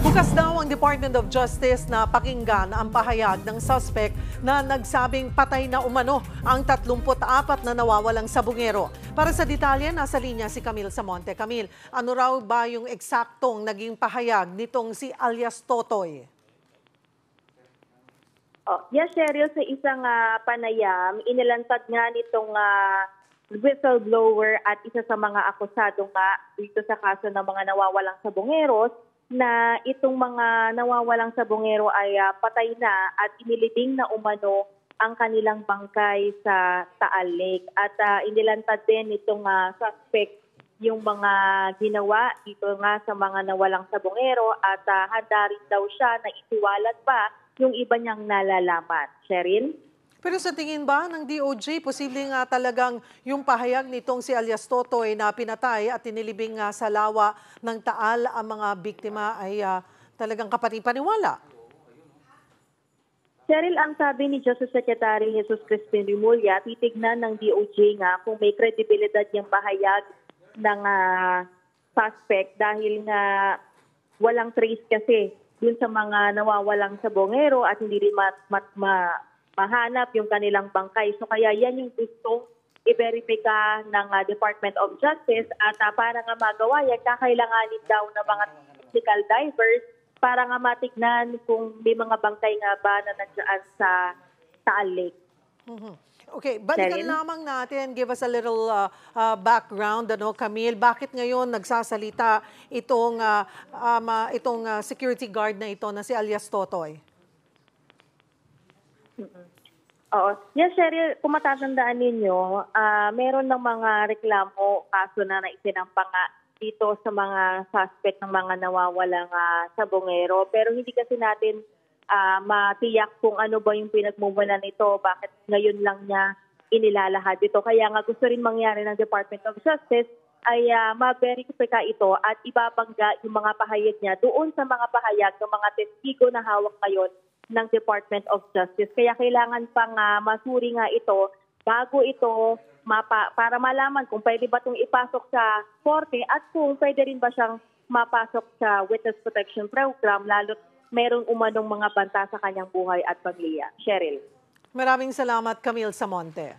Bukas daw ang Department of Justice na pakinggan ang pahayag ng suspect na nagsabing patay na umano ang 34 na nawawalang sabungero. Para sa detalye, nasa linya si Camille Samonte. Camille, ano raw ba yung eksaktong naging pahayag nitong si alias Totoy? Yes, Cheryl, sa isang panayam, inilantad nga nitong whistleblower at isa sa mga akusado nga dito sa kaso ng mga nawawalang sabongeros na itong mga nawawalang sabongero ay patay na at inilibing na umano ang kanilang bangkay sa Taal Lake. At inilantad din itong suspect yung mga ginawa dito nga sa mga nawalang sabongero at handa rin daw siya na itiwalat pa yung iba niyang nalalaman. Sherin? Pero sa tingin ba ng DOJ, posible nga talagang yung pahayag nitong si alias Totoy na pinatay at tinilibing nga sa lawa ng Taal ang mga biktima ay talagang kapani-paniwala? Cheryl, ang sabi ni Justice Secretary Jesus Crispin Remulla, titignan ng DOJ nga kung may kredibilidad yung pahayag ng suspect dahil nga walang trace kasi dun sa mga nawawalang sabongero at hindi rin mahanap yung kanilang bangkay. So kaya yan yung gustong i-verify ng Department of Justice at para nga magawa yan, kakailanganin daw ng mga technical divers para nga matignan kung may mga bangkay nga ba na nandiyan sa Taal Lake. Okay, balikan lamang natin, give us a little background, Camille. Bakit ngayon nagsasalita itong security guard na ito na si alias Totoy? Oo. Yes, Cheryl, kung matatandaan ninyo, meron ng mga reklamo, kaso na isinampa nga dito sa mga suspect ng mga nawawalang sabongero. Pero hindi kasi natin matiyak kung ano ba yung pinagmumulan nito, bakit ngayon lang niya inilalahad ito. Kaya nga gusto rin mangyari ng Department of Justice ay ma-verify ito at ibabangga yung mga pahayag niya doon sa mga pahayag ng mga testigo na hawak ngayon ng Department of Justice. Kaya kailangan pang masuri nga ito bago ito para malaman kung pwede ba itong ipasok sa korte at kung pwede rin ba siyang mapasok sa Witness Protection Program lalo't merong umanong mga banta sa kanyang buhay at pamilya. Cheryl. Maraming salamat, Camille Samonte.